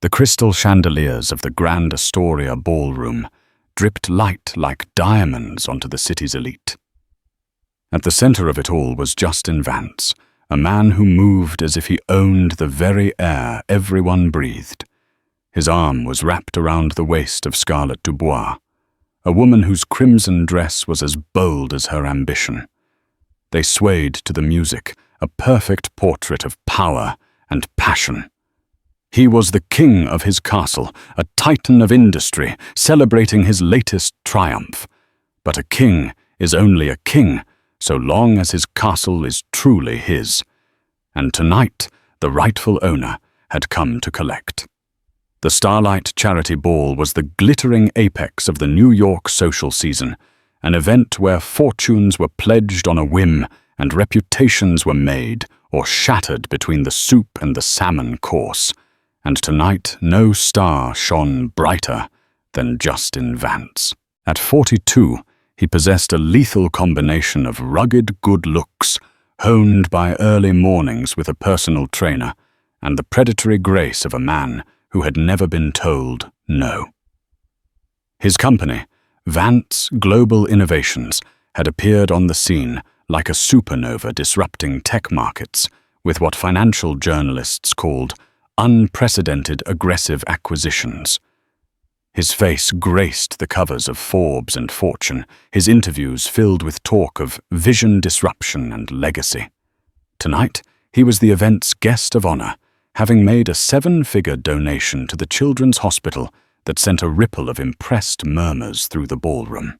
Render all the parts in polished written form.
The crystal chandeliers of the Grand Astoria ballroom dripped light like diamonds onto the city's elite. At the center of it all was Justin Vance, a man who moved as if he owned the very air everyone breathed. His arm was wrapped around the waist of Scarlett Dubois, a woman whose crimson dress was as bold as her ambition. They swayed to the music, a perfect portrait of power and passion. He was the king of his castle, a titan of industry, celebrating his latest triumph. But a king is only a king so long as his castle is truly his. And tonight, the rightful owner had come to collect. The Starlight Charity Ball was the glittering apex of the New York social season, an event where fortunes were pledged on a whim and reputations were made or shattered between the soup and the salmon course. And tonight, no star shone brighter than Justin Vance. At 42, he possessed a lethal combination of rugged good looks, honed by early mornings with a personal trainer, and the predatory grace of a man who had never been told no. His company, Vance Global Innovations, had appeared on the scene like a supernova disrupting tech markets with what financial journalists called unprecedented aggressive acquisitions. His face graced the covers of Forbes and Fortune, his interviews filled with talk of vision disruption and legacy. Tonight, he was the event's guest of honor, having made a 7-figure donation to the Children's Hospital that sent a ripple of impressed murmurs through the ballroom.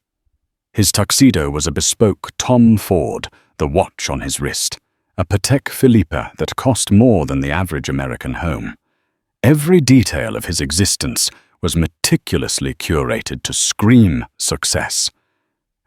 His tuxedo was a bespoke Tom Ford, the watch on his wrist, a Patek Philippe that cost more than the average American home. Every detail of his existence was meticulously curated to scream success,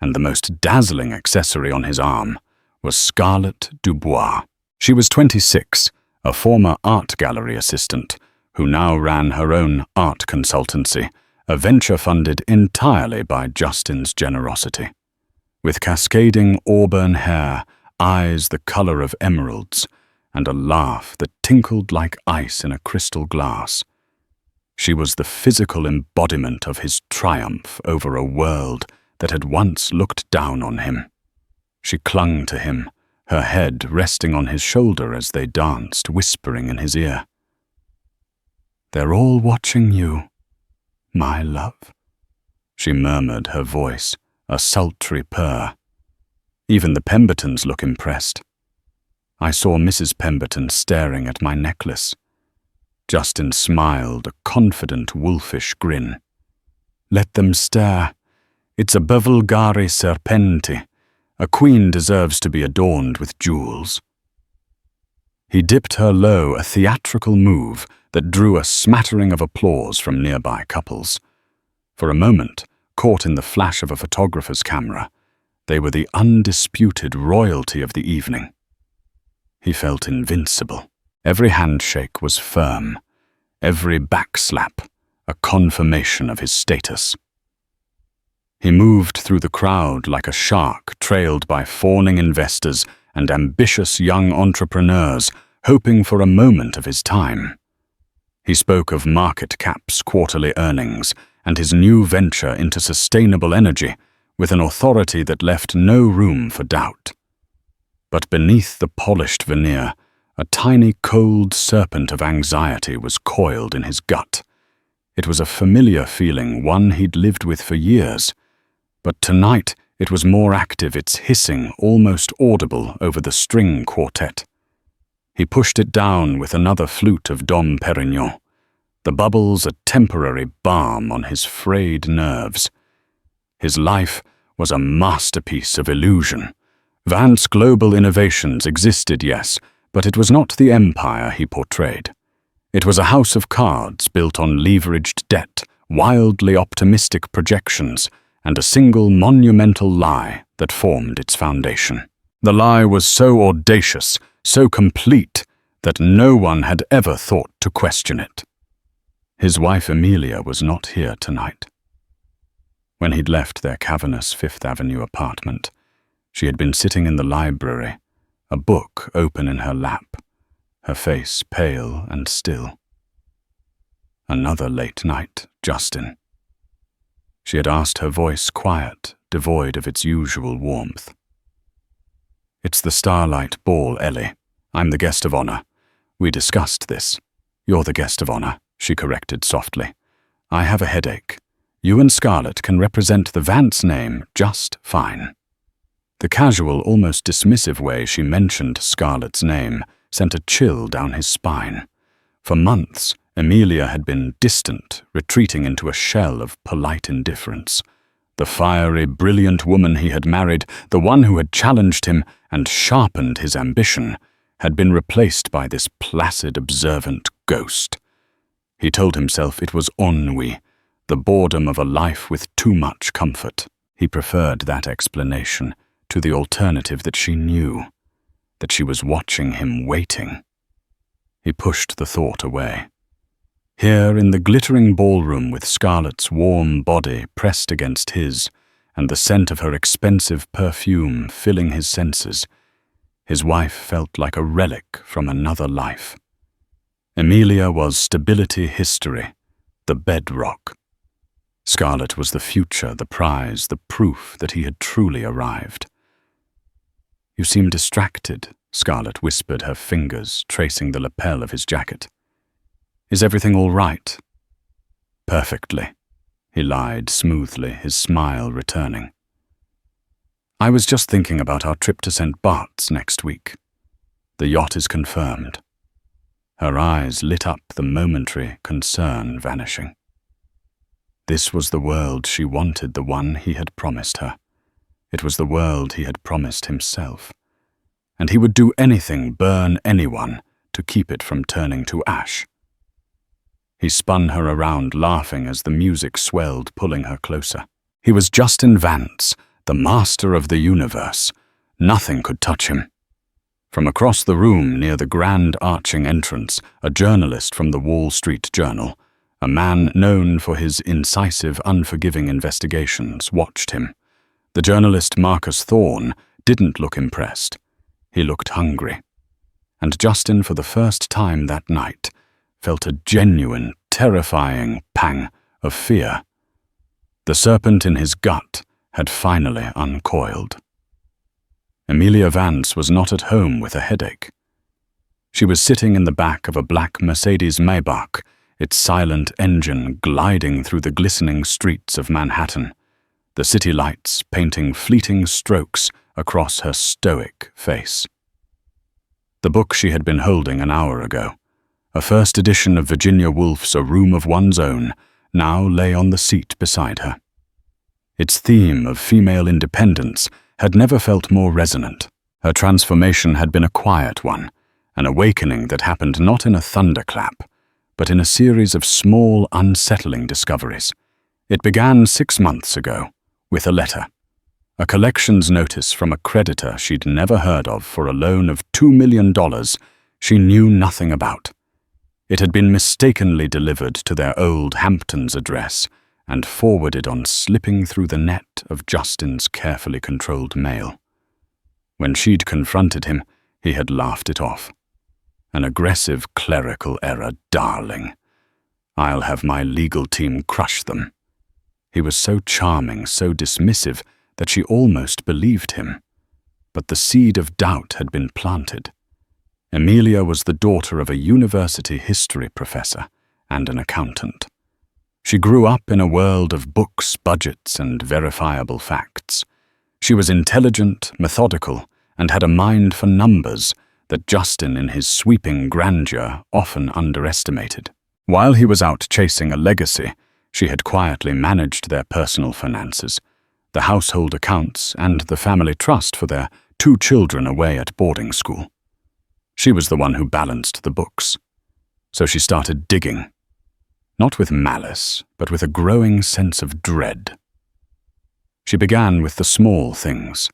and the most dazzling accessory on his arm was Scarlett Dubois. She was 26, a former art gallery assistant, who now ran her own art consultancy, a venture funded entirely by Justin's generosity. With cascading auburn hair, eyes the color of emeralds, and a laugh that tinkled like ice in a crystal glass, she was the physical embodiment of his triumph over a world that had once looked down on him. She clung to him, her head resting on his shoulder as they danced, whispering in his ear. "They're all watching you, my love," she murmured, her voice a sultry purr. "Even the Pembertons look impressed. I saw Mrs. Pemberton staring at my necklace." Justin smiled, a confident, wolfish grin. "Let them stare. It's a Bevilgari Serpenti. A queen deserves to be adorned with jewels." He dipped her low, a theatrical move that drew a smattering of applause from nearby couples. For a moment, caught in the flash of a photographer's camera, they were the undisputed royalty of the evening. He felt invincible. Every handshake was firm, every backslap a confirmation of his status. He moved through the crowd like a shark trailed by fawning investors and ambitious young entrepreneurs hoping for a moment of his time. He spoke of market caps, quarterly earnings, and his new venture into sustainable energy with an authority that left no room for doubt. But beneath the polished veneer, a tiny cold serpent of anxiety was coiled in his gut. It was a familiar feeling, one he'd lived with for years, but tonight it was more active, its hissing almost audible over the string quartet. He pushed it down with another flute of Dom Perignon, the bubbles a temporary balm on his frayed nerves. His life was a masterpiece of illusion. Vance Global Innovations existed, yes, but it was not the empire he portrayed. It was a house of cards built on leveraged debt, wildly optimistic projections, and a single monumental lie that formed its foundation. The lie was so audacious, so complete, that no one had ever thought to question it. His wife Emilia was not here tonight. When he'd left their cavernous Fifth Avenue apartment, she had been sitting in the library, a book open in her lap, her face pale and still. Another late night, Justin. She had asked, her voice quiet, devoid of its usual warmth. "It's the Starlight Ball, Ellie. I'm the guest of honor. We discussed this. You're the guest of honor," she corrected softly. "I have a headache. You and Scarlett can represent the Vance name just fine." The casual, almost dismissive way she mentioned Scarlett's name sent a chill down his spine. For months, Emilia had been distant, retreating into a shell of polite indifference. The fiery, brilliant woman he had married, the one who had challenged him and sharpened his ambition, had been replaced by this placid, observant ghost. He told himself it was ennui, the boredom of a life with too much comfort. He preferred that explanation to the alternative that she knew, that she was watching him waiting. He pushed the thought away. Here in the glittering ballroom with Scarlett's warm body pressed against his, and the scent of her expensive perfume filling his senses, his wife felt like a relic from another life. Emilia was stability history, the bedrock. Scarlett was the future, the prize, the proof that he had truly arrived. "You seem distracted," Scarlett whispered, her fingers tracing the lapel of his jacket. "Is everything all right?" "Perfectly," he lied smoothly, his smile returning. "I was just thinking about our trip to St. Bart's next week. The yacht is confirmed." Her eyes lit up, the momentary concern vanishing. This was the world she wanted, the one he had promised her. It was the world he had promised himself. And he would do anything, burn anyone, to keep it from turning to ash. He spun her around, laughing as the music swelled, pulling her closer. He was Justin Vance, the master of the universe. Nothing could touch him. From across the room near the grand arching entrance, a journalist from the Wall Street Journal, a man known for his incisive, unforgiving investigations, watched him. The journalist Marcus Thorne didn't look impressed. He looked hungry. And Justin, for the first time that night, felt a genuine, terrifying pang of fear. The serpent in his gut had finally uncoiled. Emilia Vance was not at home with a headache. She was sitting in the back of a black Mercedes Maybach, its silent engine gliding through the glistening streets of Manhattan, the city lights painting fleeting strokes across her stoic face. The book she had been holding an hour ago, a first edition of Virginia Woolf's A Room of One's Own, now lay on the seat beside her. Its theme of female independence had never felt more resonant. Her transformation had been a quiet one, an awakening that happened not in a thunderclap, but in a series of small, unsettling discoveries. It began 6 months ago, with a letter. A collections notice from a creditor she'd never heard of for a loan of $2 million she knew nothing about. It had been mistakenly delivered to their old Hamptons address and forwarded on, slipping through the net of Justin's carefully controlled mail. When she'd confronted him, he had laughed it off. An aggressive clerical error, darling. I'll have my legal team crush them. He was so charming, so dismissive, that she almost believed him. But the seed of doubt had been planted. Emilia was the daughter of a university history professor and an accountant. She grew up in a world of books, budgets, and verifiable facts. She was intelligent, methodical, and had a mind for numbers that Justin, in his sweeping grandeur, often underestimated. While he was out chasing a legacy, she had quietly managed their personal finances, the household accounts, and the family trust for their 2 children away at boarding school. She was the one who balanced the books. So she started digging, not with malice, but with a growing sense of dread. She began with the small things.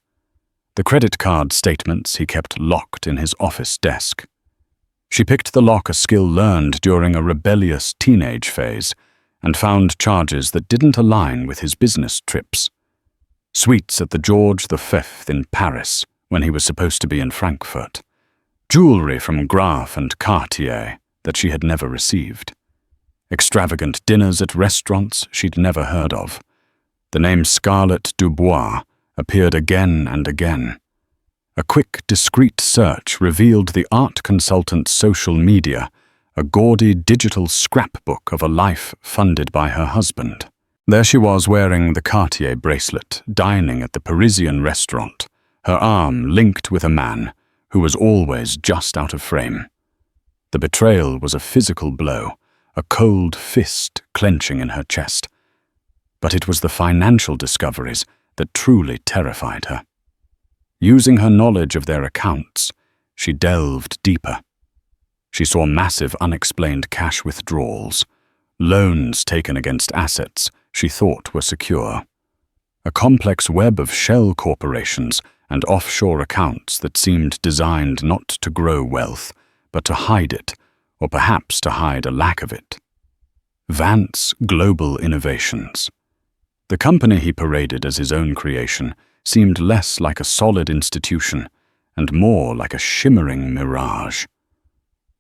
The credit card statements he kept locked in his office desk. She picked the lock, a skill learned during a rebellious teenage phase, and found charges that didn't align with his business trips. Suites at the George V in Paris when he was supposed to be in Frankfurt. Jewelry from Graff and Cartier that she had never received. extravagant dinners at restaurants she'd never heard of. The name Scarlett Dubois appeared again and again. A quick, discreet search revealed the art consultant's social media, a gaudy digital scrapbook of a life funded by her husband. There she was wearing the Cartier bracelet, dining at the Parisian restaurant, her arm linked with a man who was always just out of frame. The betrayal was a physical blow, a cold fist clenching in her chest. But it was the financial discoveries that truly terrified her. Using her knowledge of their accounts, she delved deeper. She saw massive unexplained cash withdrawals, loans taken against assets she thought were secure, a complex web of shell corporations and offshore accounts that seemed designed not to grow wealth, but to hide it, or perhaps to hide a lack of it. Vance Global Innovations. The company he paraded as his own creation seemed less like a solid institution and more like a shimmering mirage.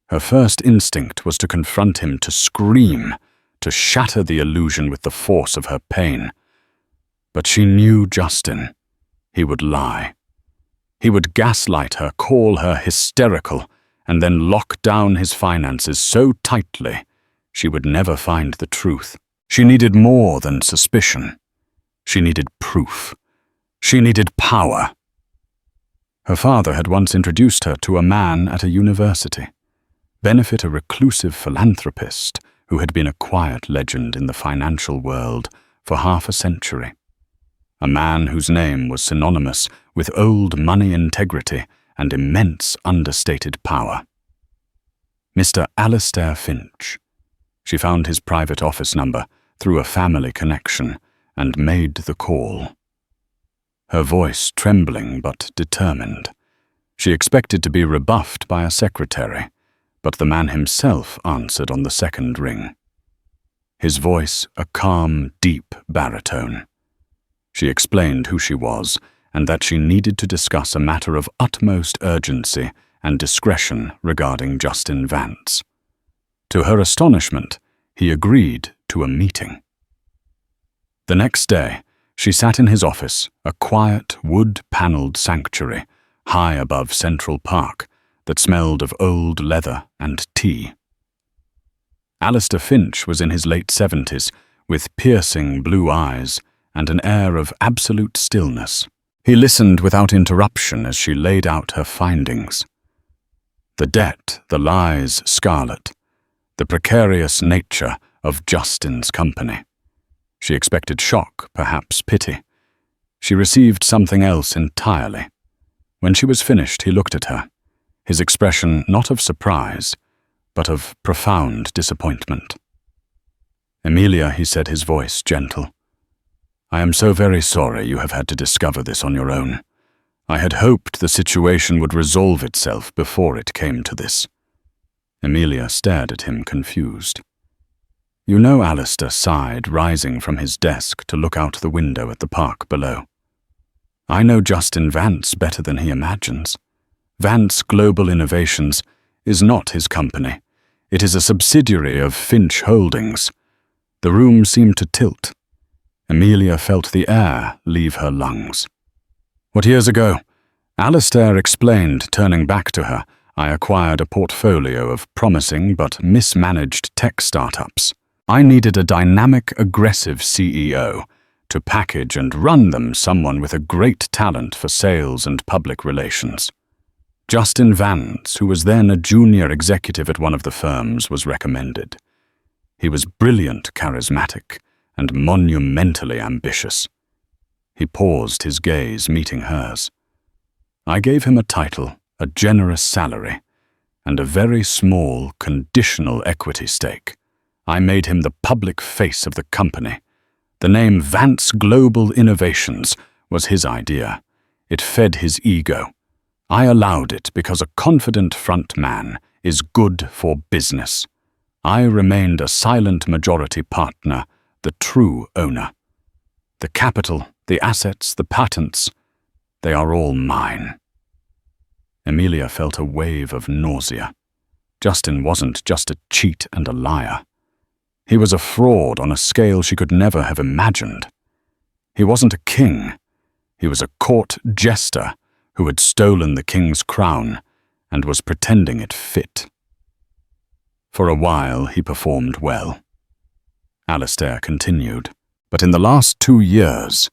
Her first instinct was to confront him, to scream, to shatter the illusion with the force of her pain. But she knew Justin. He would lie. He would gaslight her, call her hysterical, and then lock down his finances so tightly she would never find the truth. She needed more than suspicion. She needed proof. She needed power. Her father had once introduced her to a man at a university. Benefit, a reclusive philanthropist who had been a quiet legend in the financial world for half a century. A man whose name was synonymous with old money integrity and immense understated power. Mr. Alistair Finch. She found his private office number through a family connection and made the call. Her voice trembling but determined. She expected to be rebuffed by a secretary, but the man himself answered on the second ring. His voice a calm, deep baritone. She explained who she was and that she needed to discuss a matter of utmost urgency and discretion regarding Justin Vance. To her astonishment, he agreed to a meeting. The next day, she sat in his office, a quiet, wood-paneled sanctuary high above Central Park that smelled of old leather and tea. Alistair Finch was in his late 70s, with piercing blue eyes and an air of absolute stillness. He listened without interruption as she laid out her findings. The debt, the lies, Scarlett, the precarious nature of Justin's company. She expected shock, perhaps pity. She received something else entirely. When she was finished, he looked at her, his expression not of surprise, but of profound disappointment. "Emilia," he said, his voice gentle, "I am so very sorry you have had to discover this on your own. I had hoped the situation would resolve itself before it came to this." Emilia stared at him, confused. "You know," Alistair sighed, rising from his desk to look out the window at the park below. "I know Justin Vance better than he imagines. Vance Global Innovations is not his company. It is a subsidiary of Finch Holdings." The room seemed to tilt. Emilia felt the air leave her lungs. "What years ago?" Alistair explained, turning back to her. "I acquired a portfolio of promising but mismanaged tech startups. I needed a dynamic, aggressive CEO. To package and run them, someone with a great talent for sales and public relations. Justin Vance, who was then a junior executive at one of the firms, was recommended. He was brilliant, charismatic, and monumentally ambitious." He paused, his gaze meeting hers. "I gave him a title, a generous salary, and a very small, conditional equity stake. I made him the public face of the company. The name Vance Global Innovations was his idea. It fed his ego. I allowed it because a confident front man is good for business. I remained a silent majority partner, the true owner. The capital, the assets, the patents, they are all mine." Emilia felt a wave of nausea. Justin wasn't just a cheat and a liar. He was a fraud on a scale she could never have imagined. He wasn't a king. He was a court jester who had stolen the king's crown and was pretending it fit. For a while he performed well. Alistair continued, but in the last 2 years,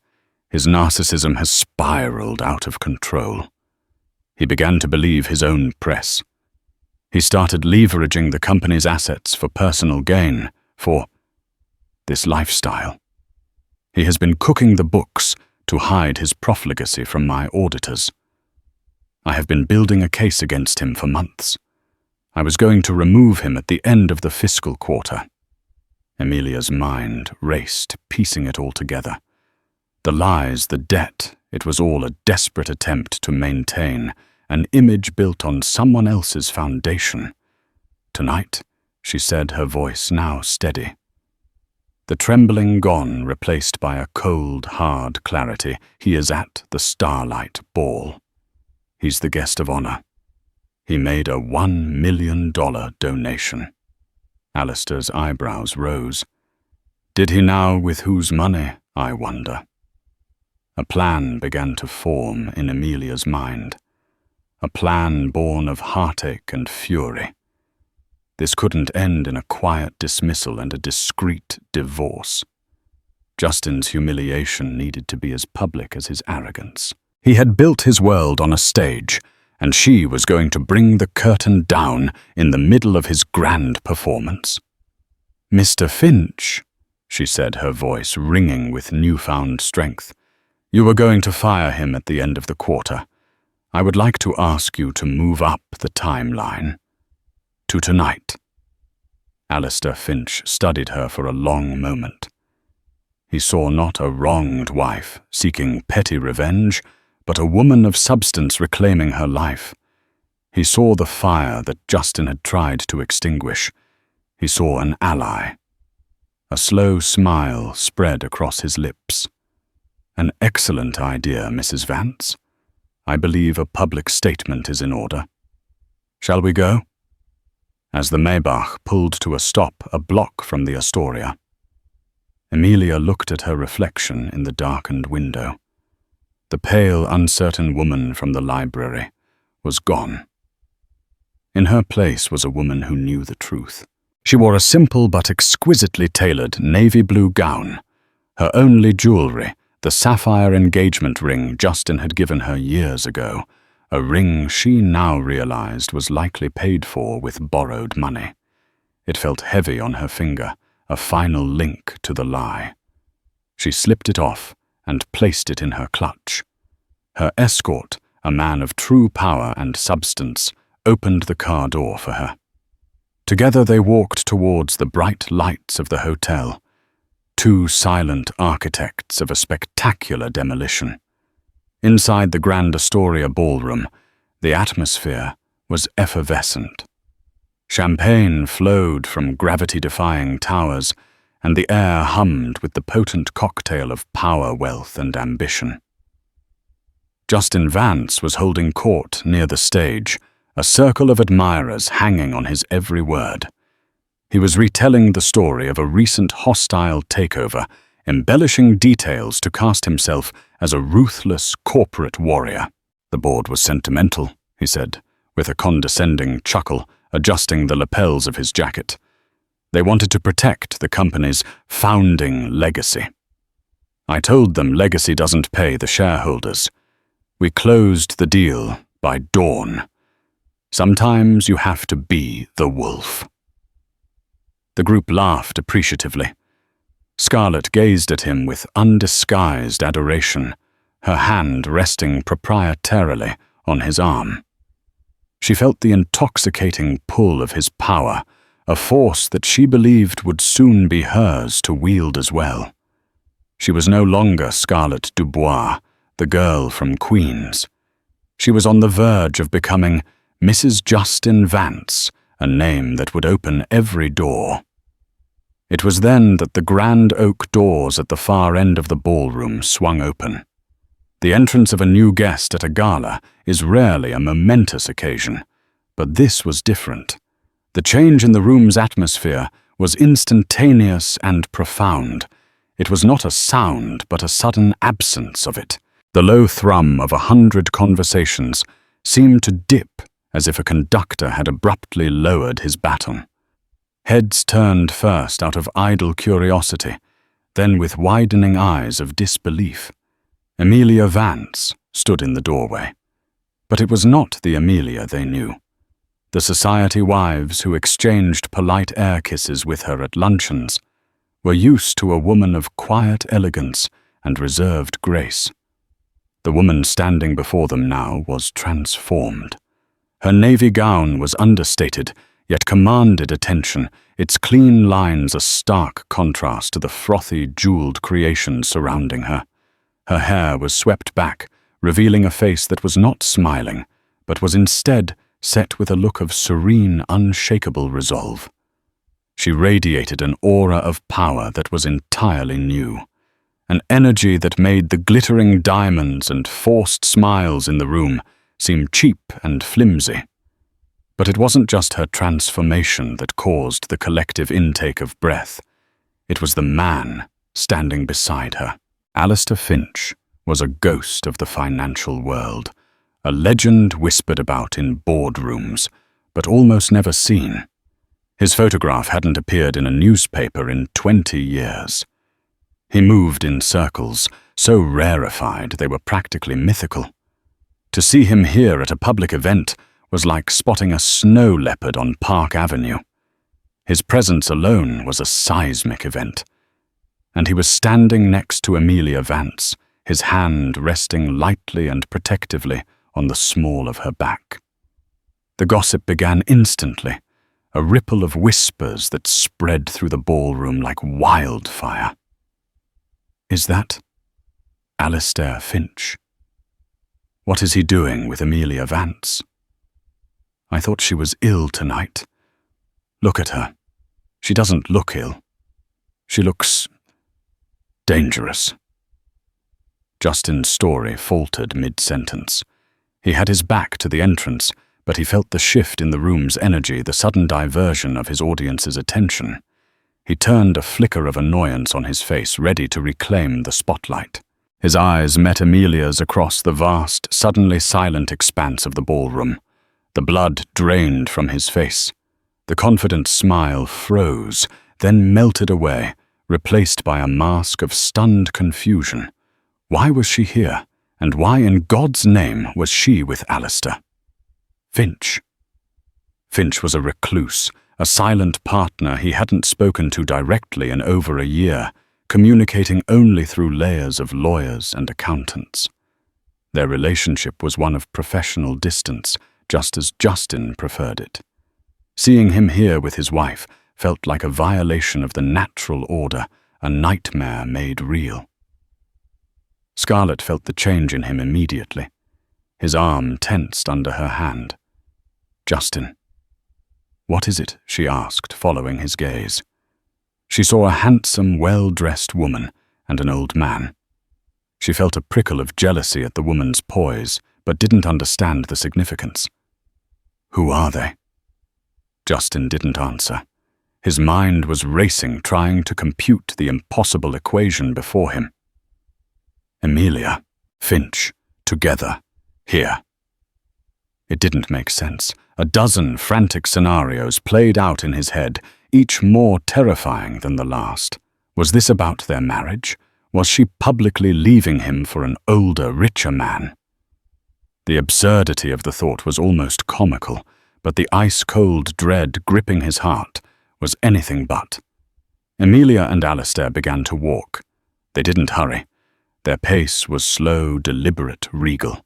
his narcissism has spiraled out of control. He began to believe his own press. He started leveraging the company's assets for personal gain, for this lifestyle. He has been cooking the books to hide his profligacy from my auditors. I have been building a case against him for months. I was going to remove him at the end of the fiscal quarter. Emilia's mind raced, piecing it all together. The lies, the debt, it was all a desperate attempt to maintain an image built on someone else's foundation. Tonight, she said, her voice now steady. The trembling gone, replaced by a cold, hard clarity. He is at the Starlight Ball. He's the guest of honor. He made a $1 million donation. Alistair's eyebrows rose. Did he now with whose money, I wonder? A plan began to form in Emilia's mind. A plan born of heartache and fury. This couldn't end in a quiet dismissal and a discreet divorce. Justin's humiliation needed to be as public as his arrogance. He had built his world on a stage, and she was going to bring the curtain down in the middle of his grand performance. "Mr. Finch," she said, her voice ringing with newfound strength, "you were going to fire him at the end of the quarter. I would like to ask you to move up the timeline. To tonight." Alistair Finch studied her for a long moment. He saw not a wronged wife seeking petty revenge, but a woman of substance reclaiming her life. He saw the fire that Justin had tried to extinguish. He saw an ally. A slow smile spread across his lips. "An excellent idea, Mrs. Vance. I believe a public statement is in order. Shall we go?" As the Maybach pulled to a stop a block from the Astoria, Emilia looked at her reflection in the darkened window. The pale, uncertain woman from the library was gone. In her place was a woman who knew the truth. She wore a simple but exquisitely tailored navy blue gown. Her only jewelry, the sapphire engagement ring Justin had given her years ago, a ring she now realized was likely paid for with borrowed money. It felt heavy on her finger, a final link to the lie. She slipped it off and placed it in her clutch. Her escort, a man of true power and substance, opened the car door for her. Together they walked towards the bright lights of the hotel, two silent architects of a spectacular demolition. Inside the Grand Astoria ballroom, the atmosphere was effervescent. Champagne flowed from gravity-defying towers, and the air hummed with the potent cocktail of power, wealth, and ambition. Justin Vance was holding court near the stage, a circle of admirers hanging on his every word. He was retelling the story of a recent hostile takeover, embellishing details to cast himself as a ruthless corporate warrior. "The board was sentimental," he said, with a condescending chuckle, adjusting the lapels of his jacket. "They wanted to protect the company's founding legacy. I told them legacy doesn't pay the shareholders. We closed the deal by dawn. Sometimes you have to be the wolf." The group laughed appreciatively. Scarlett gazed at him with undisguised adoration, her hand resting proprietarily on his arm. She felt the intoxicating pull of his power, a force that she believed would soon be hers to wield as well. She was no longer Scarlett Dubois, the girl from Queens. She was on the verge of becoming Mrs. Justin Vance, a name that would open every door. It was then that the grand oak doors at the far end of the ballroom swung open. The entrance of a new guest at a gala is rarely a momentous occasion, but this was different. The change in the room's atmosphere was instantaneous and profound. It was not a sound, but a sudden absence of it. The low thrum of 100 conversations seemed to dip as if a conductor had abruptly lowered his baton. Heads turned first out of idle curiosity, then with widening eyes of disbelief. Emilia Vance stood in the doorway. But it was not the Emilia they knew. The society wives who exchanged polite air kisses with her at luncheons were used to a woman of quiet elegance and reserved grace. The woman standing before them now was transformed. Her navy gown was understated, yet commanded attention, its clean lines a stark contrast to the frothy, jeweled creations surrounding her. Her hair was swept back, revealing a face that was not smiling, but was instead set with a look of serene, unshakable resolve. She radiated an aura of power that was entirely new, an energy that made the glittering diamonds and forced smiles in the room seem cheap and flimsy. But it wasn't just her transformation that caused the collective intake of breath. It was the man standing beside her. Alistair Finch was a ghost of the financial world, a legend whispered about in boardrooms, but almost never seen. His photograph hadn't appeared in a newspaper in 20 years. He moved in circles, so rarefied they were practically mythical. To see him here at a public event was like spotting a snow leopard on Park Avenue. His presence alone was a seismic event. And he was standing next to Emilia Vance, his hand resting lightly and protectively on the small of her back. The gossip began instantly, a ripple of whispers that spread through the ballroom like wildfire. Is that Alistair Finch? What is he doing with Emilia Vance? I thought she was ill tonight. Look at her. She doesn't look ill. She looks dangerous. Justin's story faltered mid-sentence. He had his back to the entrance, but he felt the shift in the room's energy, the sudden diversion of his audience's attention. He turned a flicker of annoyance on his face, ready to reclaim the spotlight. His eyes met Emilia's across the vast, suddenly silent expanse of the ballroom. The blood drained from his face. The confident smile froze, then melted away, replaced by a mask of stunned confusion. Why was she here, and why in God's name was she with Alistair? Finch. Finch was a recluse, a silent partner he hadn't spoken to directly in over a year, communicating only through layers of lawyers and accountants. Their relationship was one of professional distance, just as Justin preferred it. Seeing him here with his wife felt like a violation of the natural order, a nightmare made real. Scarlett felt the change in him immediately. His arm tensed under her hand. Justin. What is it? She asked, following his gaze. She saw a handsome, well-dressed woman and an old man. She felt a prickle of jealousy at the woman's poise, but didn't understand the significance. Who are they? Justin didn't answer. His mind was racing, trying to compute the impossible equation before him. Emilia, Finch, together, here. It didn't make sense. A dozen frantic scenarios played out in his head, each more terrifying than the last. Was this about their marriage? Was she publicly leaving him for an older, richer man? The absurdity of the thought was almost comical, but the ice-cold dread gripping his heart was anything but. Emilia and Alistair began to walk. They didn't hurry. Their pace was slow, deliberate, regal.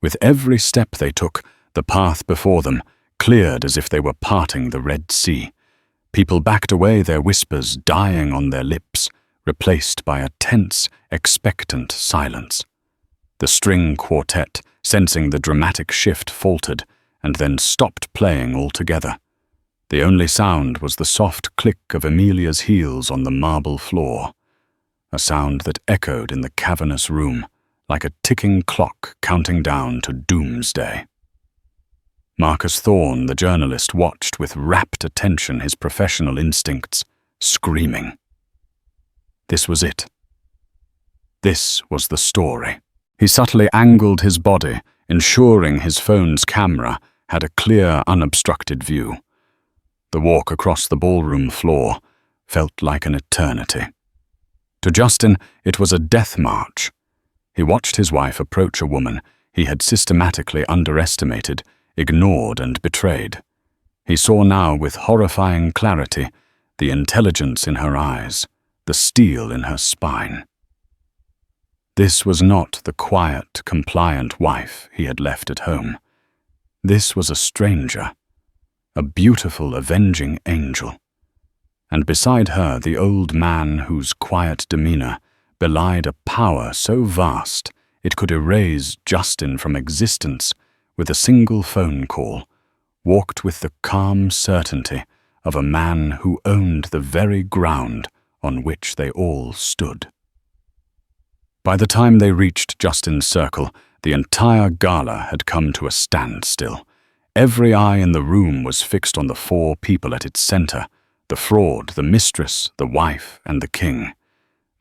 With every step they took, the path before them cleared as if they were parting the Red Sea. People backed away, their whispers dying on their lips, replaced by a tense, expectant silence. The string quartet, sensing the dramatic shift, faltered and then stopped playing altogether. The only sound was the soft click of Emilia's heels on the marble floor, a sound that echoed in the cavernous room like a ticking clock counting down to doomsday. Marcus Thorne, the journalist, watched with rapt attention, his professional instincts screaming. This was it. This was the story. He subtly angled his body, ensuring his phone's camera had a clear, unobstructed view. The walk across the ballroom floor felt like an eternity. To Justin, it was a death march. He watched his wife approach a woman he had systematically underestimated, ignored, and betrayed. He saw now with horrifying clarity the intelligence in her eyes, the steel in her spine. This was not the quiet, compliant wife he had left at home. This was a stranger, a beautiful, avenging angel. And beside her, the old man whose quiet demeanor belied a power so vast it could erase Justin from existence with a single phone call, walked with the calm certainty of a man who owned the very ground on which they all stood. By the time they reached Justin's circle, the entire gala had come to a standstill. Every eye in the room was fixed on the four people at its center: the fraud, the mistress, the wife, and the king.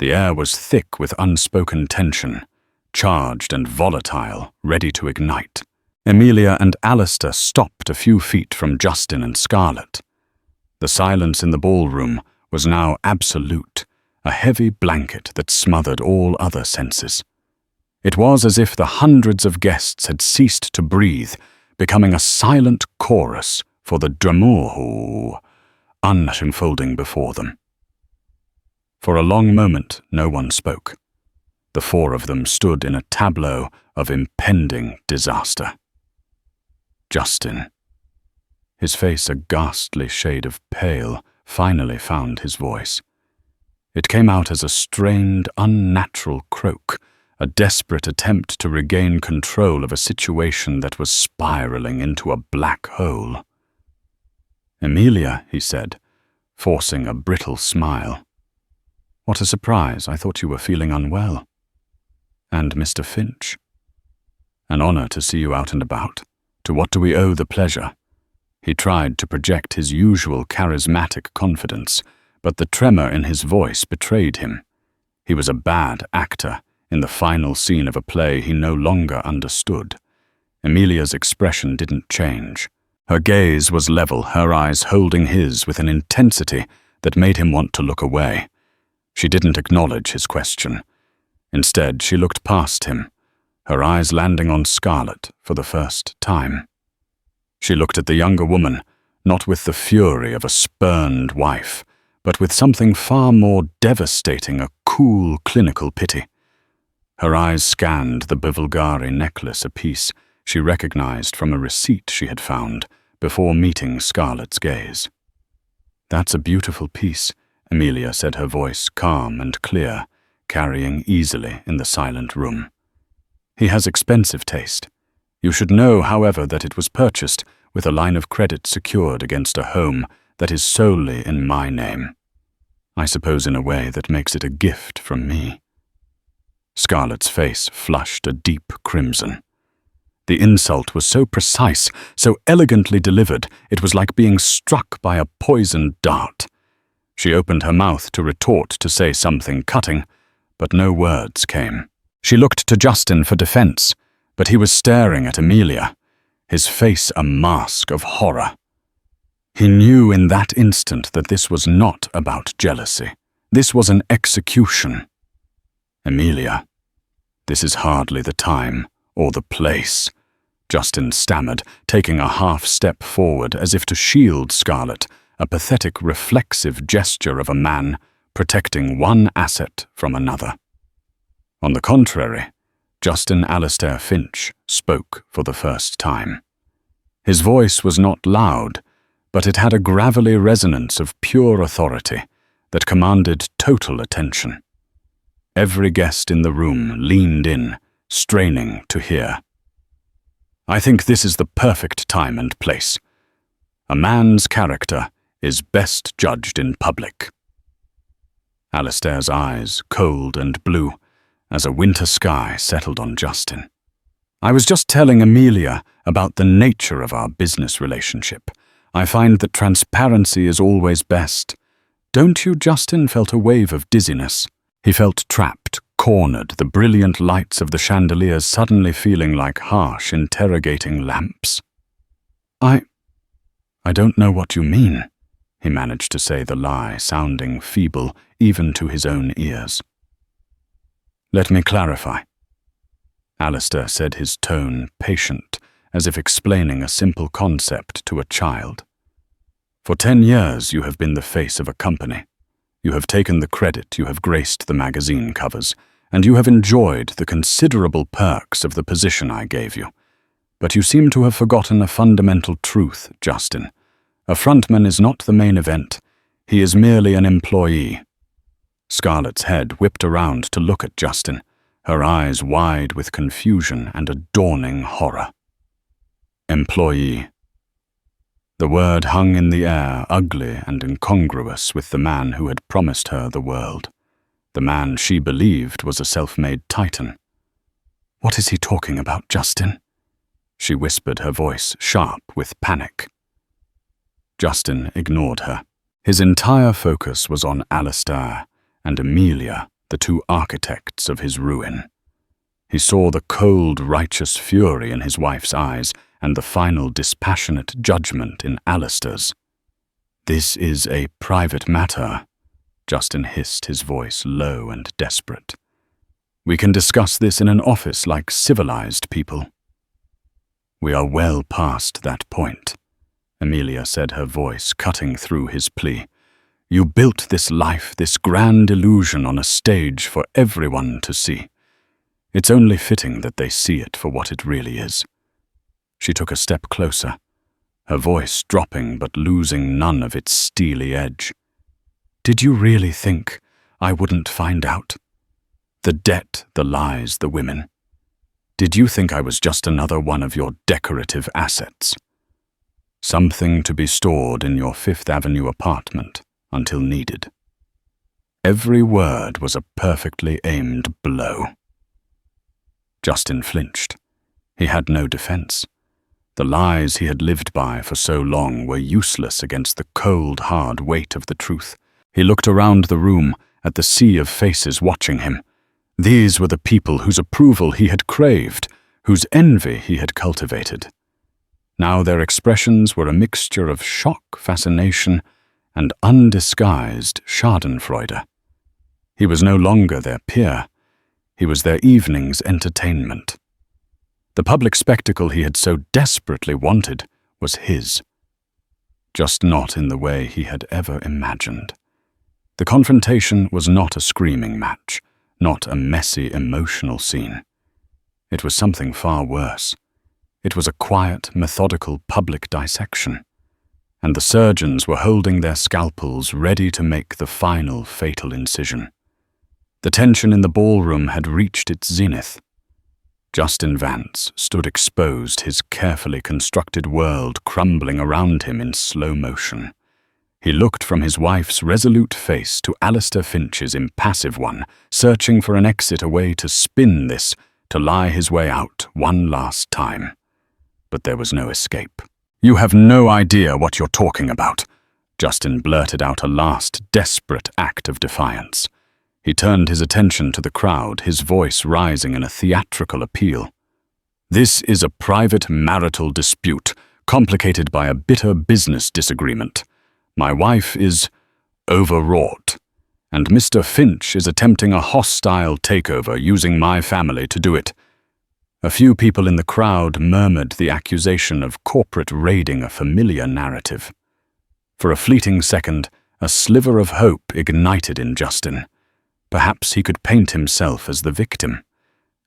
The air was thick with unspoken tension, charged and volatile, ready to ignite. Emilia and Alistair stopped a few feet from Justin and Scarlett. The silence in the ballroom was now absolute, a heavy blanket that smothered all other senses. It was as if the hundreds of guests had ceased to breathe, becoming a silent chorus for the drama unfolding before them. For a long moment, no one spoke. The four of them stood in a tableau of impending disaster. Justin, his face a ghastly shade of pale, finally found his voice. It came out as a strained, unnatural croak, a desperate attempt to regain control of a situation that was spiraling into a black hole. "Emilia," he said, forcing a brittle smile. "What a surprise, I thought you were feeling unwell." "And Mr. Finch?" "An honor to see you out and about. To what do we owe the pleasure?" He tried to project his usual charismatic confidence, but the tremor in his voice betrayed him. He was a bad actor in the final scene of a play he no longer understood. Emilia's expression didn't change. Her gaze was level, her eyes holding his with an intensity that made him want to look away. She didn't acknowledge his question. Instead, she looked past him, her eyes landing on Scarlett for the first time. She looked at the younger woman, not with the fury of a spurned wife, but with something far more devastating, a cool, clinical pity. Her eyes scanned the Bivulgari necklace, a piece she recognized from a receipt she had found before meeting Scarlett's gaze. "That's a beautiful piece," Emilia said, her voice calm and clear, carrying easily in the silent room. "He has expensive taste. You should know, however, that it was purchased with a line of credit secured against a home that is solely in my name. I suppose in a way that makes it a gift from me." Scarlett's face flushed a deep crimson. The insult was so precise, so elegantly delivered, it was like being struck by a poisoned dart. She opened her mouth to retort, to say something cutting, but no words came. She looked to Justin for defense, but he was staring at Emilia, his face a mask of horror. He knew in that instant that this was not about jealousy. This was an execution. "Emilia, this is hardly the time or the place," Justin stammered, taking a half step forward as if to shield Scarlett, a pathetic, reflexive gesture of a man protecting one asset from another. On the contrary, Justin Alistair Finch spoke for the first time. His voice was not loud, but it had a gravelly resonance of pure authority that commanded total attention. Every guest in the room leaned in, straining to hear. "I think this is the perfect time and place. A man's character is best judged in public." Alistair's eyes, cold and blue, as a winter sky settled on Justin. I was just telling Emilia about the nature of our business relationship. I find that transparency is always best. Don't you, Justin? Felt a wave of dizziness. He felt trapped, cornered, the brilliant lights of the chandeliers suddenly feeling like harsh, interrogating lamps. I don't know what you mean, he managed to say the lie, sounding feeble even to his own ears. Let me clarify. Alistair said, his tone patient, as if explaining a simple concept to a child. For 10 years you have been the face of a company. You have taken the credit, you have graced the magazine covers, and you have enjoyed the considerable perks of the position I gave you. But you seem to have forgotten a fundamental truth, Justin. A frontman is not the main event. He is merely an employee. Scarlett's head whipped around to look at Justin, her eyes wide with confusion and a dawning horror. Employee. The word hung in the air, ugly and incongruous with the man who had promised her the world. The man she believed was a self-made titan. What is he talking about, Justin? She whispered, her voice sharp with panic. Justin ignored her. His entire focus was on Alistair and Emilia, the two architects of his ruin. He saw the cold, righteous fury in his wife's eyes and the final dispassionate judgment in Alistair's. This is a private matter, Justin hissed, his voice low and desperate. We can discuss this in an office like civilized people. We are well past that point, Emilia said, her voice cutting through his plea. You built this life, this grand illusion on a stage for everyone to see. It's only fitting that they see it for what it really is. She took a step closer, her voice dropping but losing none of its steely edge. Did you really think I wouldn't find out? The debt, the lies, the women. Did you think I was just another one of your decorative assets? Something to be stored in your Fifth Avenue apartment until needed. Every word was a perfectly aimed blow. Justin flinched. He had no defense. The lies he had lived by for so long were useless against the cold, hard weight of the truth. He looked around the room at the sea of faces watching him. These were the people whose approval he had craved, whose envy he had cultivated. Now their expressions were a mixture of shock, fascination, and undisguised schadenfreude. He was no longer their peer. He was their evening's entertainment. The public spectacle he had so desperately wanted was his, just not in the way he had ever imagined. The confrontation was not a screaming match, not a messy, emotional scene. It was something far worse. It was a quiet, methodical public dissection, and the surgeons were holding their scalpels ready to make the final fatal incision. The tension in the ballroom had reached its zenith. Justin Vance stood exposed, his carefully constructed world crumbling around him in slow motion. He looked from his wife's resolute face to Alistair Finch's impassive one, searching for an exit, a way to spin this, to lie his way out one last time. But there was no escape. You have no idea what you're talking about, Justin blurted out, a last desperate act of defiance. He turned his attention to the crowd, his voice rising in a theatrical appeal. This is a private marital dispute, complicated by a bitter business disagreement. My wife is overwrought, and Mr. Finch is attempting a hostile takeover using my family to do it. A few people in the crowd murmured the accusation of corporate raiding a familiar narrative. For a fleeting second, a sliver of hope ignited in Justin. Perhaps he could paint himself as the victim.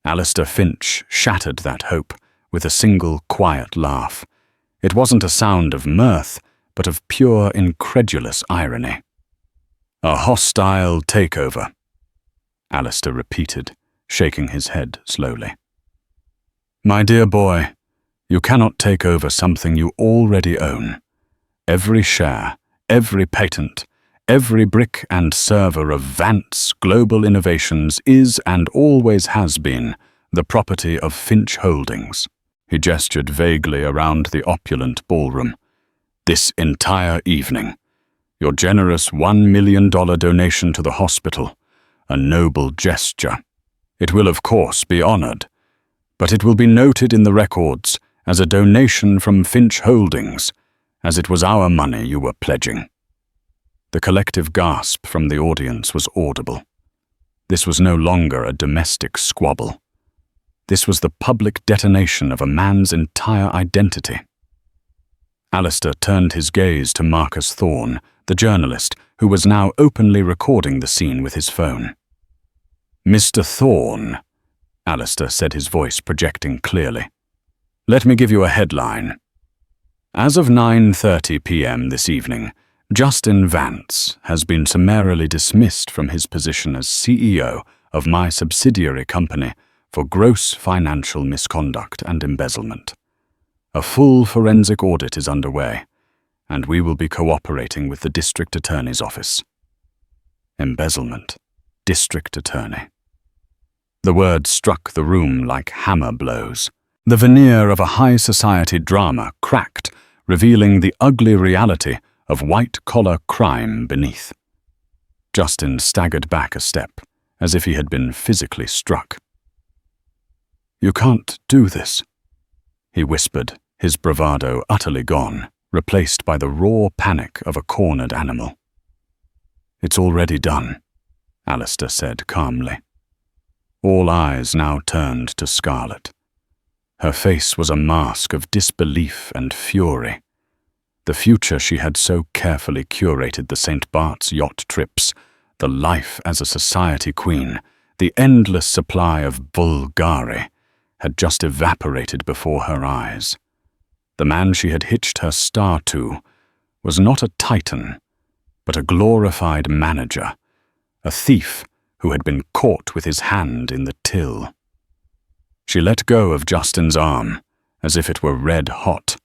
Alistair Finch shattered that hope with a single quiet laugh. It wasn't a sound of mirth, but of pure, incredulous irony. A hostile takeover, Alistair repeated, shaking his head slowly. My dear boy, you cannot take over something you already own. Every share, every patent, every brick and server of Vance Global Innovations is and always has been the property of Finch Holdings. He gestured vaguely around the opulent ballroom. This entire evening. Your generous $1 million donation to the hospital. A noble gesture. It will, of course, be honored, but it will be noted in the records as a donation from Finch Holdings, as it was our money you were pledging. The collective gasp from the audience was audible. This was no longer a domestic squabble. This was the public detonation of a man's entire identity. Alistair turned his gaze to Marcus Thorne, the journalist, who was now openly recording the scene with his phone. "Mr. Thorne," Alistair said, his voice projecting clearly. "Let me give you a headline. As of 9:30 p.m. this evening, Justin Vance has been summarily dismissed from his position as CEO of my subsidiary company for gross financial misconduct and embezzlement. A full forensic audit is underway, and we will be cooperating with the District Attorney's Office." Embezzlement. District Attorney. The words struck the room like hammer blows. The veneer of a high society drama cracked, revealing the ugly reality of white-collar crime beneath. Justin staggered back a step, as if he had been physically struck. "You can't do this," he whispered, his bravado utterly gone, replaced by the raw panic of a cornered animal. "It's already done," Alistair said calmly. All eyes now turned to Scarlett. Her face was a mask of disbelief and fury. The future she had so carefully curated, the St. Bart's yacht trips, the life as a society queen, the endless supply of vulgari, had just evaporated before her eyes. The man she had hitched her star to was not a titan, but a glorified manager, a thief who had been caught with his hand in the till. She let go of Justin's arm, as if it were red hot.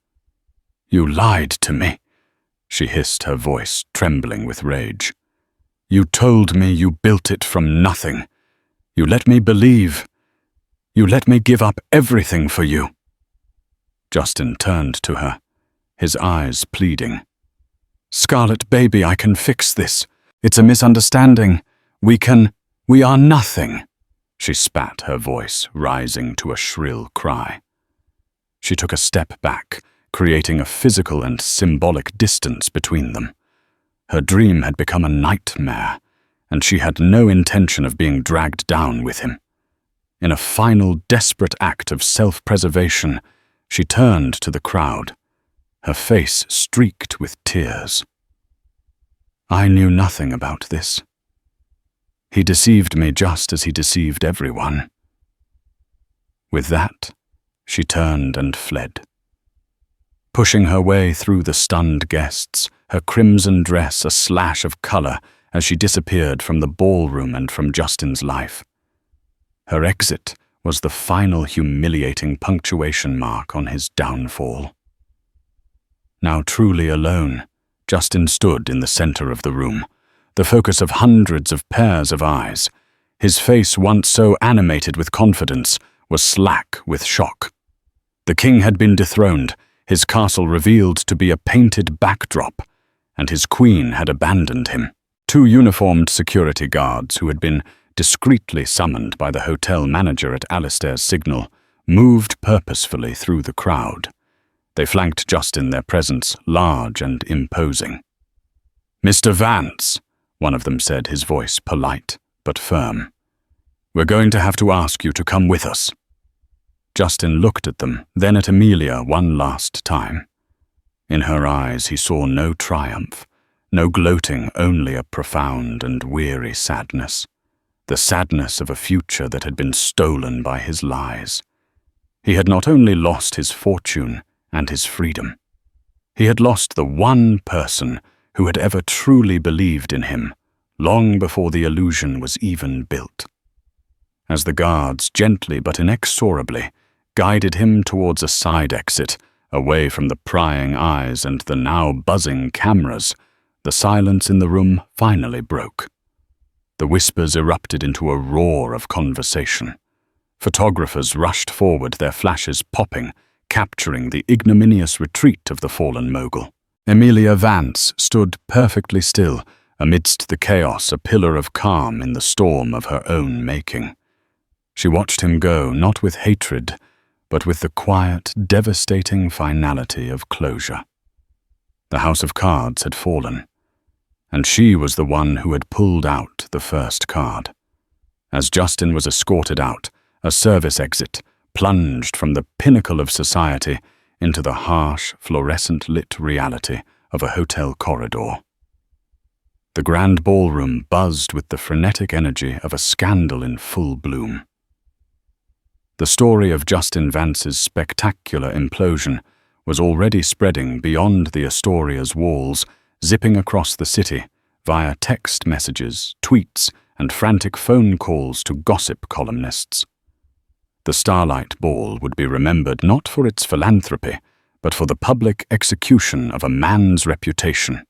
"You lied to me," she hissed, her voice trembling with rage. "You told me you built it from nothing. You let me believe. You let me give up everything for you." Justin turned to her, his eyes pleading. "Scarlett, baby, I can fix this. It's a misunderstanding. We are nothing." She spat, her voice rising to a shrill cry. She took a step back, creating a physical and symbolic distance between them. Her dream had become a nightmare, and she had no intention of being dragged down with him. In a final desperate act of self-preservation, she turned to the crowd, her face streaked with tears. "I knew nothing about this. He deceived me just as he deceived everyone." With that, she turned and fled. Pushing her way through the stunned guests, her crimson dress a slash of color as she disappeared from the ballroom and from Justin's life. Her exit was the final humiliating punctuation mark on his downfall. Now truly alone, Justin stood in the center of the room, the focus of hundreds of pairs of eyes. His face, once so animated with confidence, was slack with shock. The king had been dethroned, his castle revealed to be a painted backdrop, and his queen had abandoned him. Two uniformed security guards, who had been discreetly summoned by the hotel manager at Alistair's signal, moved purposefully through the crowd. They flanked Justin, their presence large and imposing. "Mr. Vance," one of them said, his voice polite but firm. "We're going to have to ask you to come with us." Justin looked at them, then at Emilia one last time. In her eyes he saw no triumph, no gloating, only a profound and weary sadness. The sadness of a future that had been stolen by his lies. He had not only lost his fortune and his freedom. He had lost the one person who had ever truly believed in him, long before the illusion was even built. As the guards gently but inexorably guided him towards a side exit, away from the prying eyes and the now buzzing cameras, the silence in the room finally broke. The whispers erupted into a roar of conversation. Photographers rushed forward, their flashes popping, capturing the ignominious retreat of the fallen mogul. Emilia Vance stood perfectly still, amidst the chaos, a pillar of calm in the storm of her own making. She watched him go, not with hatred, but with the quiet, devastating finality of closure. The house of cards had fallen, and she was the one who had pulled out the first card. As Justin was escorted out, a service exit plunged from the pinnacle of society into the harsh, fluorescent-lit reality of a hotel corridor. The grand ballroom buzzed with the frenetic energy of a scandal in full bloom. The story of Justin Vance's spectacular implosion was already spreading beyond the Astoria's walls, zipping across the city via text messages, tweets, and frantic phone calls to gossip columnists. The Starlight Ball would be remembered not for its philanthropy, but for the public execution of a man's reputation.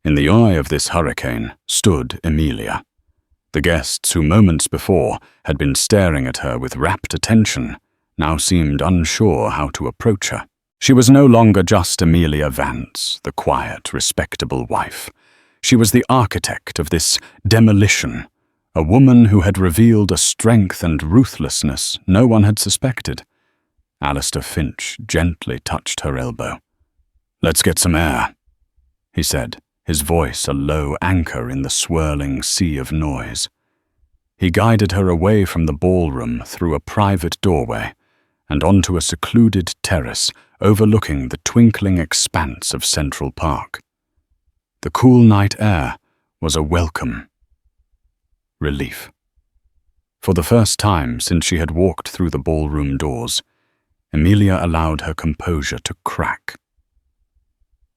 In the eye of this hurricane stood Emilia. The guests who moments before had been staring at her with rapt attention now seemed unsure how to approach her. She was no longer just Emilia Vance, the quiet, respectable wife. She was the architect of this demolition, a woman who had revealed a strength and ruthlessness no one had suspected. Alistair Finch gently touched her elbow. "Let's get some air," he said, his voice a low anchor in the swirling sea of noise. He guided her away from the ballroom through a private doorway and onto a secluded terrace overlooking the twinkling expanse of Central Park. The cool night air was a welcome relief. For the first time since she had walked through the ballroom doors, Emilia allowed her composure to crack.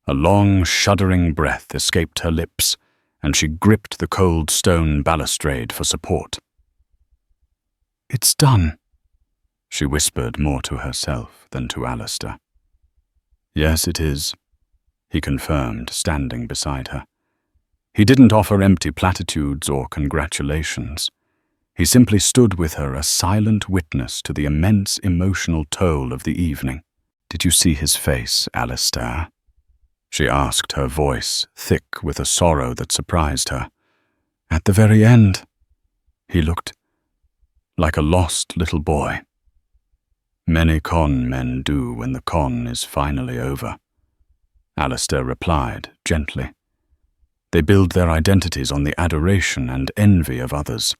A long, shuddering breath escaped her lips, and she gripped the cold stone balustrade for support. "It's done," she whispered more to herself than to Alistair. "Yes, it is," he confirmed, standing beside her. He didn't offer empty platitudes or congratulations. He simply stood with her, a silent witness to the immense emotional toll of the evening. "Did you see his face, Alistair?" she asked, her voice thick with a sorrow that surprised her. "At the very end, he looked like a lost little boy." "Many con men do when the con is finally over," Alistair replied gently. "They build their identities on the adoration and envy of others.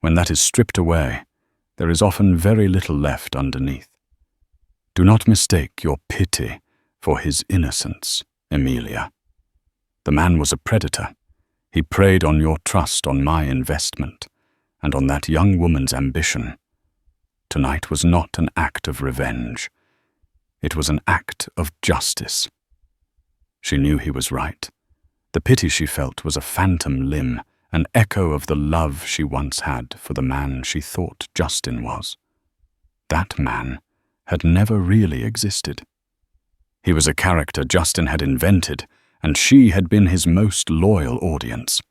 When that is stripped away, there is often very little left underneath. Do not mistake your pity for his innocence, Emilia. The man was a predator. He preyed on your trust, on my investment, and on that young woman's ambition. Tonight was not an act of revenge. It was an act of justice." She knew he was right. The pity she felt was a phantom limb, an echo of the love she once had for the man she thought Justin was. That man had never really existed. He was a character Justin had invented, and she had been his most loyal audience.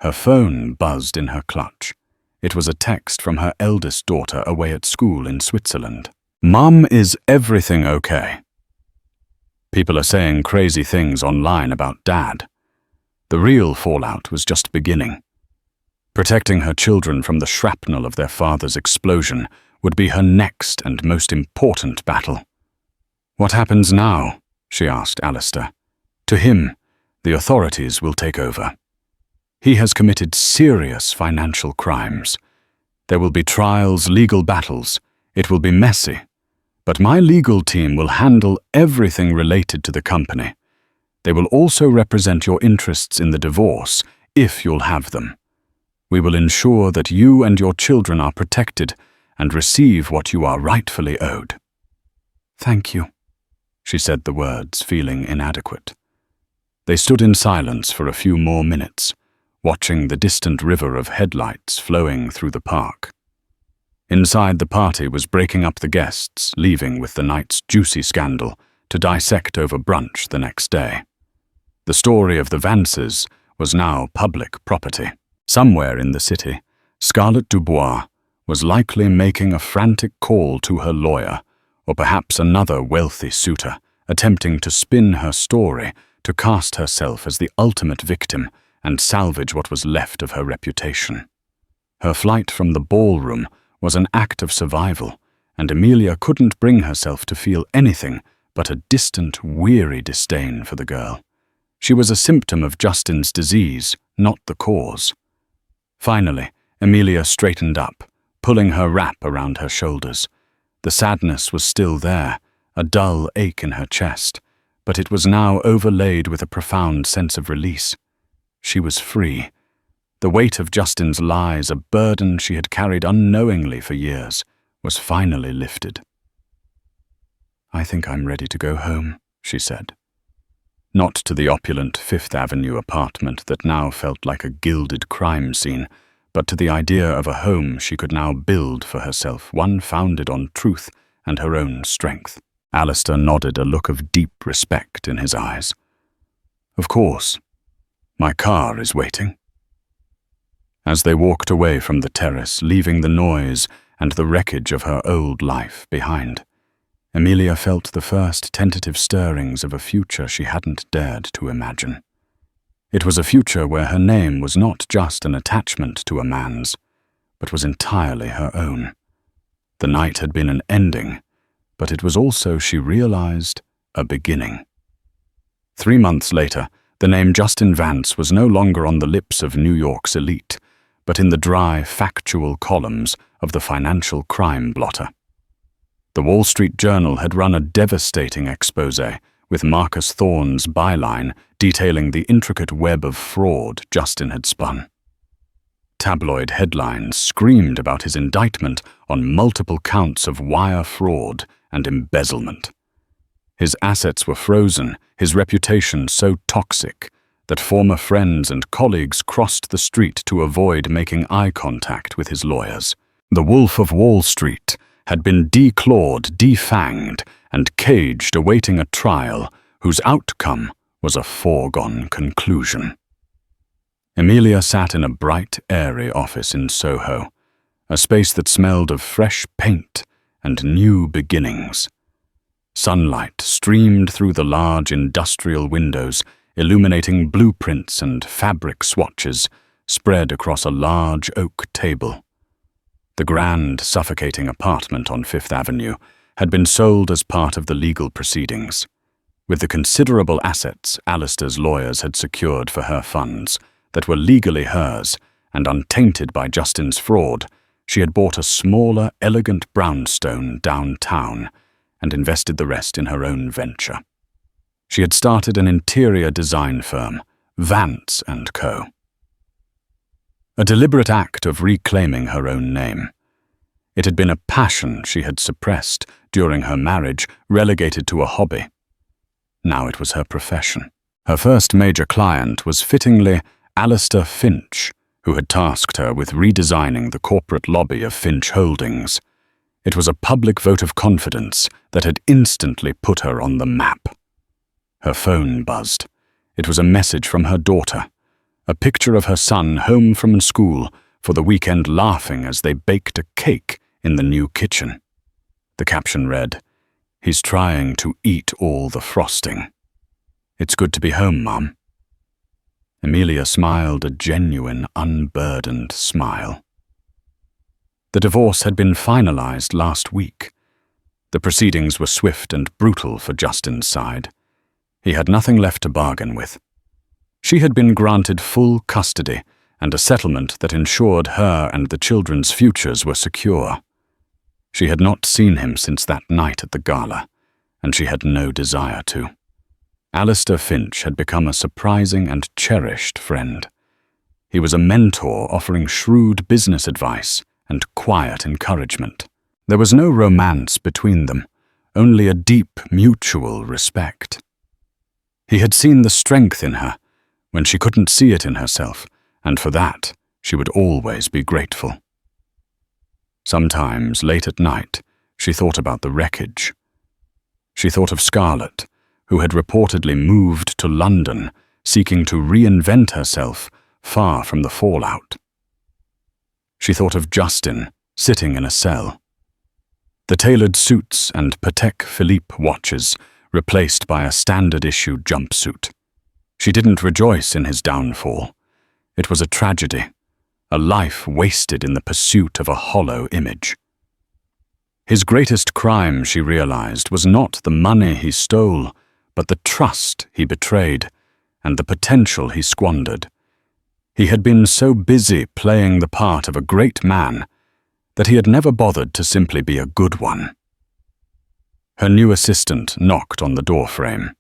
Her phone buzzed in her clutch. It was a text from her eldest daughter away at school in Switzerland. "Mum, is everything okay? People are saying crazy things online about Dad." The real fallout was just beginning. Protecting her children from the shrapnel of their father's explosion would be her next and most important battle. "What happens now?" she asked Alistair. "To him, the authorities will take over. He has committed serious financial crimes. There will be trials, legal battles. It will be messy. But my legal team will handle everything related to the company. They will also represent your interests in the divorce, if you'll have them. We will ensure that you and your children are protected and receive what you are rightfully owed." "Thank you," she said the words, feeling inadequate. They stood in silence for a few more minutes, watching the distant river of headlights flowing through the park. Inside, the party was breaking up the guests, leaving with the night's juicy scandal to dissect over brunch the next day. The story of the Vances was now public property. Somewhere in the city, Scarlett Dubois was likely making a frantic call to her lawyer, or perhaps another wealthy suitor, attempting to spin her story to cast herself as the ultimate victim and salvage what was left of her reputation. Her flight from the ballroom was an act of survival, and Emilia couldn't bring herself to feel anything but a distant, weary disdain for the girl. She was a symptom of Justin's disease, not the cause. Finally, Emilia straightened up, pulling her wrap around her shoulders. The sadness was still there, a dull ache in her chest, but it was now overlaid with a profound sense of release. She was free. The weight of Justin's lies, a burden she had carried unknowingly for years, was finally lifted. "I think I'm ready to go home," she said. Not to the opulent Fifth Avenue apartment that now felt like a gilded crime scene, but to the idea of a home she could now build for herself, one founded on truth and her own strength. Alistair nodded, a look of deep respect in his eyes. "Of course. My car is waiting." As they walked away from the terrace, leaving the noise and the wreckage of her old life behind, Emilia felt the first tentative stirrings of a future she hadn't dared to imagine. It was a future where her name was not just an attachment to a man's, but was entirely her own. The night had been an ending, but it was also, she realized, a beginning. 3 months later, the name Justin Vance was no longer on the lips of New York's elite, but in the dry, factual columns of the financial crime blotter. The Wall Street Journal had run a devastating exposé, with Marcus Thorne's byline detailing the intricate web of fraud Justin had spun. Tabloid headlines screamed about his indictment on multiple counts of wire fraud and embezzlement. His assets were frozen, his reputation so toxic that former friends and colleagues crossed the street to avoid making eye contact with his lawyers. The Wolf of Wall Street had been declawed, defanged, and caged, awaiting a trial whose outcome was a foregone conclusion. Emilia sat in a bright, airy office in Soho, a space that smelled of fresh paint and new beginnings. Sunlight streamed through the large industrial windows, illuminating blueprints and fabric swatches spread across a large oak table. The grand, suffocating apartment on Fifth Avenue had been sold as part of the legal proceedings. With the considerable assets Alistair's lawyers had secured for her funds, that were legally hers and untainted by Justin's fraud, she had bought a smaller, elegant brownstone downtown and invested the rest in her own venture. She had started an interior design firm, Vance & Co. A deliberate act of reclaiming her own name. It had been a passion she had suppressed during her marriage, relegated to a hobby. Now it was her profession. Her first major client was fittingly Alistair Finch, who had tasked her with redesigning the corporate lobby of Finch Holdings. It was a public vote of confidence that had instantly put her on the map. Her phone buzzed. It was a message from her daughter, a picture of her son home from school for the weekend, laughing as they baked a cake in the new kitchen. The caption read, "He's trying to eat all the frosting. It's good to be home, Mom." Emilia smiled a genuine, unburdened smile. The divorce had been finalized last week. The proceedings were swift and brutal for Justin's side. He had nothing left to bargain with. She had been granted full custody, and a settlement that ensured her and the children's futures were secure. She had not seen him since that night at the gala, and she had no desire to. Alistair Finch had become a surprising and cherished friend. He was a mentor offering shrewd business advice and quiet encouragement. There was no romance between them, only a deep mutual respect. He had seen the strength in her when she couldn't see it in herself, and for that she would always be grateful. Sometimes, late at night, she thought about the wreckage. She thought of Scarlett, who had reportedly moved to London, seeking to reinvent herself far from the fallout. She thought of Justin, sitting in a cell. The tailored suits and Patek Philippe watches replaced by a standard-issue jumpsuit. She didn't rejoice in his downfall. It was a tragedy, a life wasted in the pursuit of a hollow image. His greatest crime, she realized, was not the money he stole, but the trust he betrayed and the potential he squandered. He had been so busy playing the part of a great man that he had never bothered to simply be a good one. Her new assistant knocked on the doorframe.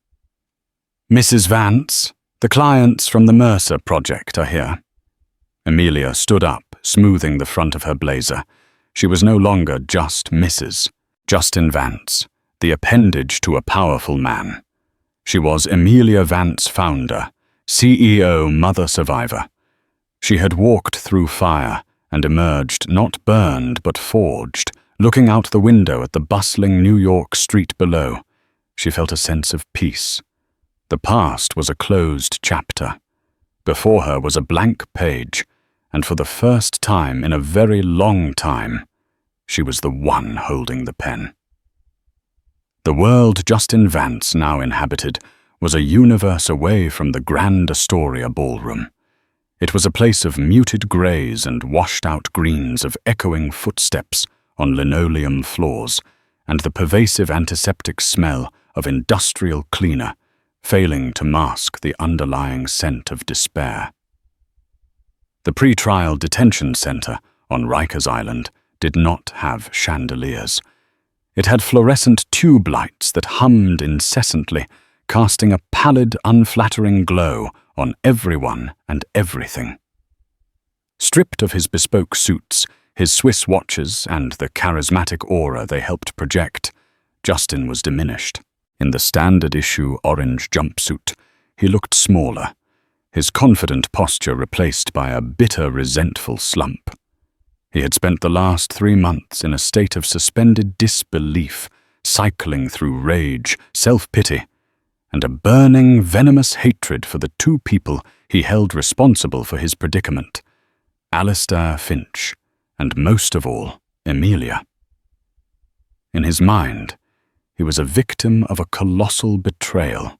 "Mrs. Vance, the clients from the Mercer project are here." Emilia stood up, smoothing the front of her blazer. She was no longer just Mrs. Justin Vance, the appendage to a powerful man. She was Emilia Vance, founder, CEO, mother survivor. She had walked through fire and emerged not burned but forged. Looking out the window at the bustling New York street below, she felt a sense of peace. The past was a closed chapter. Before her was a blank page, and for the first time in a very long time, she was the one holding the pen. The world Justin Vance now inhabited was a universe away from the Grand Astoria ballroom. It was a place of muted greys and washed-out greens, of echoing footsteps on linoleum floors, and the pervasive antiseptic smell of industrial cleaner, failing to mask the underlying scent of despair. The pre-trial detention center on Rikers Island did not have chandeliers. It had fluorescent tube lights that hummed incessantly, casting a pallid, unflattering glow on everyone and everything. Stripped of his bespoke suits, his Swiss watches, and the charismatic aura they helped project, Justin was diminished. In the standard-issue orange jumpsuit, he looked smaller, his confident posture replaced by a bitter, resentful slump. He had spent the last 3 months in a state of suspended disbelief, cycling through rage, self-pity, and a burning, venomous hatred for the two people he held responsible for his predicament, Alistair Finch, and most of all, Emilia. In his mind, he was a victim of a colossal betrayal.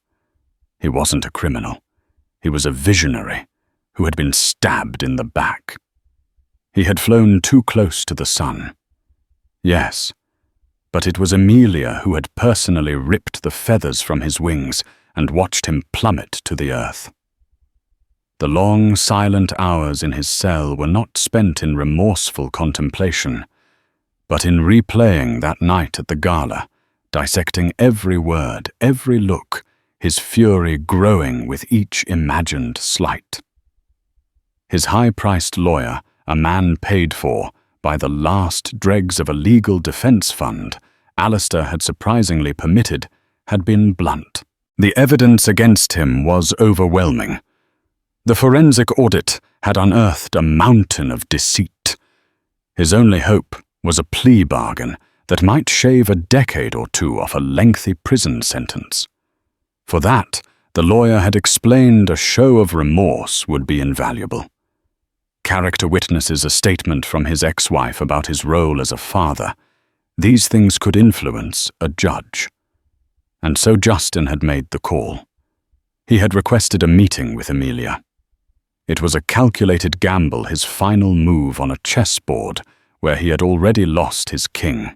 He wasn't a criminal. He was a visionary who had been stabbed in the back. He had flown too close to the sun. Yes, but it was Emilia who had personally ripped the feathers from his wings and watched him plummet to the earth. The long, silent hours in his cell were not spent in remorseful contemplation, but in replaying that night at the gala, dissecting every word, every look, his fury growing with each imagined slight. His high-priced lawyer, a man paid for by the last dregs of a legal defense fund Alistair had surprisingly permitted, had been blunt. The evidence against him was overwhelming. The forensic audit had unearthed a mountain of deceit. His only hope was a plea bargain that might shave a decade or two off a lengthy prison sentence. For that, the lawyer had explained a show of remorse would be invaluable. Character witnesses a statement from his ex-wife about his role as a father. These things could influence a judge. And so Justin had made the call. He had requested a meeting with Emilia. It was a calculated gamble, his final move on a chessboard where he had already lost his king.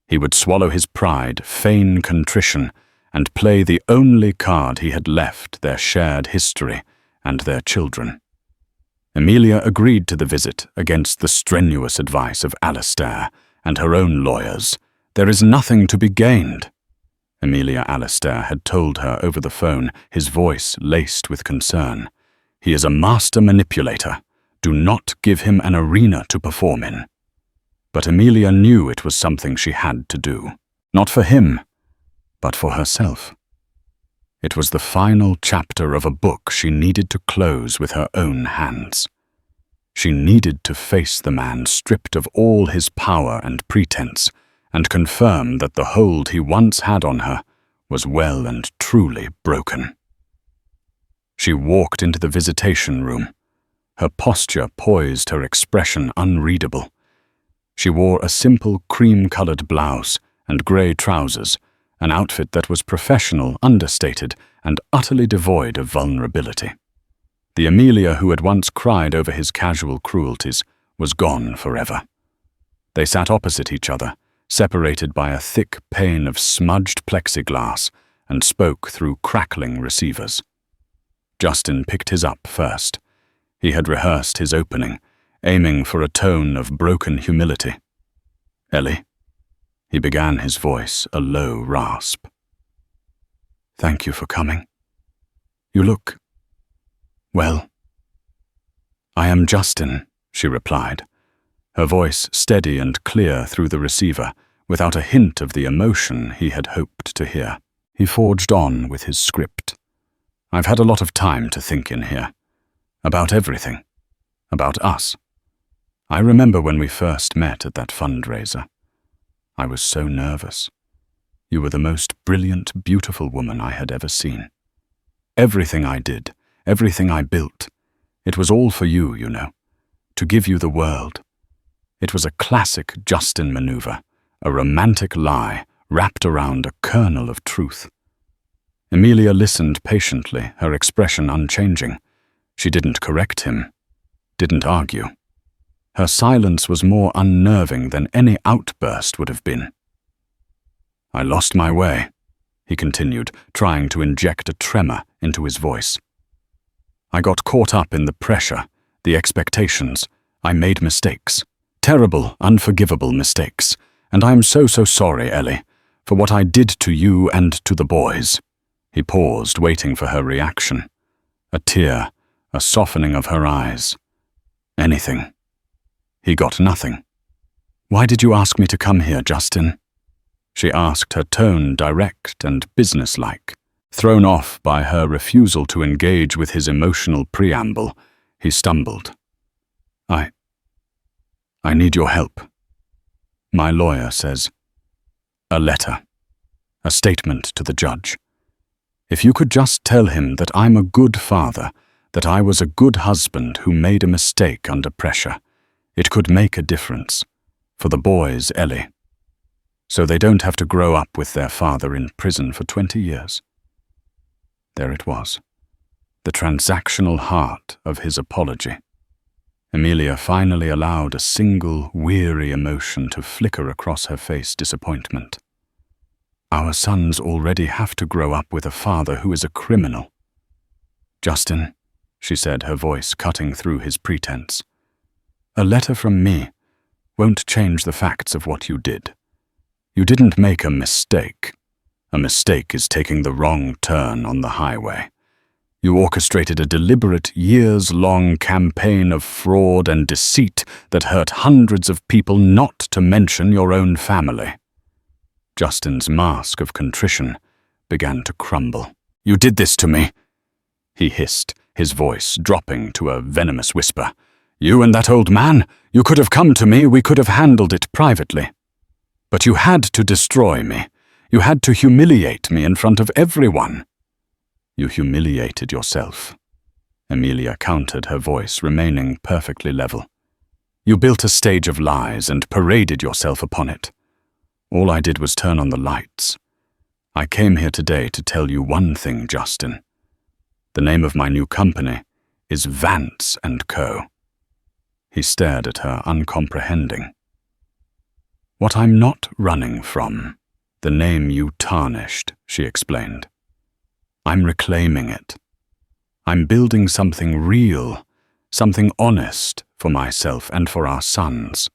He would swallow his pride, feign contrition, and play the only card he had left, their shared history and their children. Emilia agreed to the visit against the strenuous advice of Alistair and her own lawyers. "There is nothing to be gained," Emilia Alistair had told her over the phone, his voice laced with concern. "He is a master manipulator. Do not give him an arena to perform in." But Emilia knew it was something she had to do. Not for him, but for herself. It was the final chapter of a book she needed to close with her own hands. She needed to face the man stripped of all his power and pretense, and confirm that the hold he once had on her was well and truly broken. She walked into the visitation room, her posture poised, her expression unreadable. She wore a simple cream-colored blouse and grey trousers, an outfit that was professional, understated, and utterly devoid of vulnerability. The Emilia who had once cried over his casual cruelties was gone forever. They sat opposite each other, separated by a thick pane of smudged plexiglass, and spoke through crackling receivers. Justin picked his up first. He had rehearsed his opening, aiming for a tone of broken humility. "Ellie," he began, his voice a low rasp. "Thank you for coming. You look... well." "I am Justin," she replied, her voice steady and clear through the receiver, without a hint of the emotion he had hoped to hear. He forged on with his script. "I've had a lot of time to think in here. About everything. About us. I remember when we first met at that fundraiser. I was so nervous. You were the most brilliant, beautiful woman I had ever seen. Everything I did, everything I built, it was all for you, you know, to give you the world. It was a classic Justin maneuver, a romantic lie wrapped around a kernel of truth." Emilia listened patiently, her expression unchanging. She didn't correct him, didn't argue. Her silence was more unnerving than any outburst would have been. "I lost my way," he continued, trying to inject a tremor into his voice. "I got caught up in the pressure, the expectations. I made mistakes. Terrible, unforgivable mistakes. And I am so sorry, Ellie, for what I did to you and to the boys." He paused, waiting for her reaction. A tear, a softening of her eyes. Anything. He got nothing. "Why did you ask me to come here, Justin?" she asked, her tone direct and businesslike. Thrown off by her refusal to engage with his emotional preamble, he stumbled. I need your help. My lawyer says. A letter. A statement to the judge. If you could just tell him that I'm a good father, that I was a good husband who made a mistake under pressure, it could make a difference. For the boys, Ellie. So they don't have to grow up with their father in prison for 20 years. There it was. The transactional heart of his apology. Emilia finally allowed a single, weary emotion to flicker across her face, disappointment. Our sons already have to grow up with a father who is a criminal. Justin, she said, her voice cutting through his pretense. A letter from me won't change the facts of what you did. You didn't make a mistake. A mistake is taking the wrong turn on the highway. You orchestrated a deliberate, years-long campaign of fraud and deceit that hurt hundreds of people, not to mention your own family. Justin's mask of contrition began to crumble. You did this to me, he hissed, his voice dropping to a venomous whisper. You and that old man, you could have come to me, we could have handled it privately. But you had to destroy me. You had to humiliate me in front of everyone. You humiliated yourself. Emilia countered, her voice remaining perfectly level. You built a stage of lies and paraded yourself upon it. All I did was turn on the lights. I came here today to tell you one thing, Justin. The name of my new company is Vance & Co. He stared at her, uncomprehending. What I'm not running from, the name you tarnished, she explained. I'm reclaiming it. I'm building something real, something honest for myself and for our sons.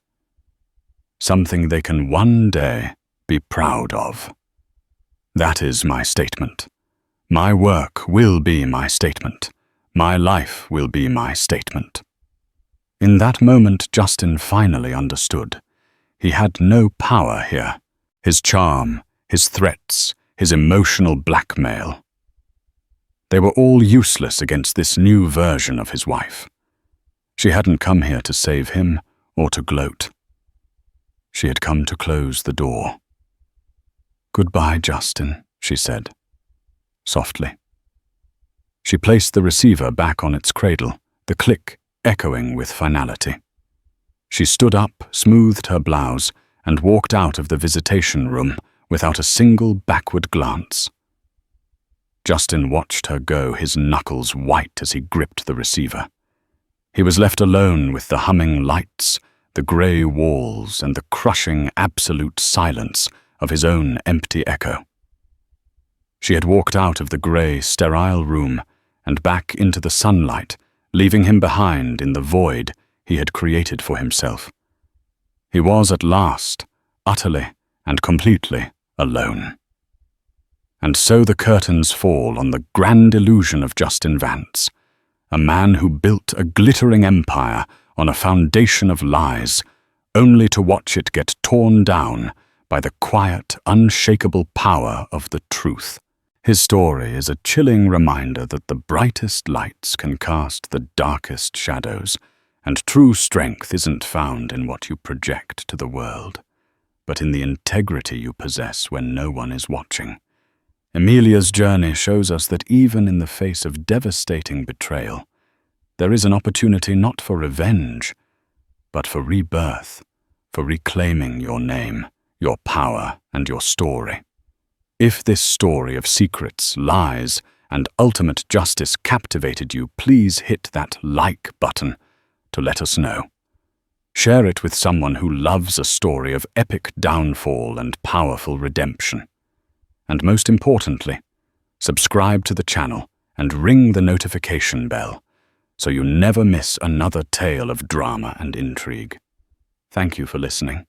Something they can one day be proud of. That is my statement. My work will be my statement. My life will be my statement. In that moment, Justin finally understood. He had no power here. His charm, his threats, his emotional blackmail. They were all useless against this new version of his wife. She hadn't come here to save him or to gloat. She had come to close the door. Goodbye, Justin, she said, softly. She placed the receiver back on its cradle, the click echoing with finality. She stood up, smoothed her blouse, and walked out of the visitation room without a single backward glance. Justin watched her go, his knuckles white as he gripped the receiver. He was left alone with the humming lights, the grey walls, and the crushing absolute silence of his own empty echo. She had walked out of the grey, sterile room and back into the sunlight, leaving him behind in the void he had created for himself. He was at last, utterly and completely alone. And so the curtains fall on the grand illusion of Justin Vance, a man who built a glittering empire on a foundation of lies, only to watch it get torn down by the quiet, unshakable power of the truth. His story is a chilling reminder that the brightest lights can cast the darkest shadows, and true strength isn't found in what you project to the world, but in the integrity you possess when no one is watching. Emilia's journey shows us that even in the face of devastating betrayal, there is an opportunity not for revenge, but for rebirth, for reclaiming your name, your power, and your story. If this story of secrets, lies, and ultimate justice captivated you, please hit that like button to let us know. Share it with someone who loves a story of epic downfall and powerful redemption. And most importantly, subscribe to the channel and ring the notification bell so you never miss another tale of drama and intrigue. Thank you for listening.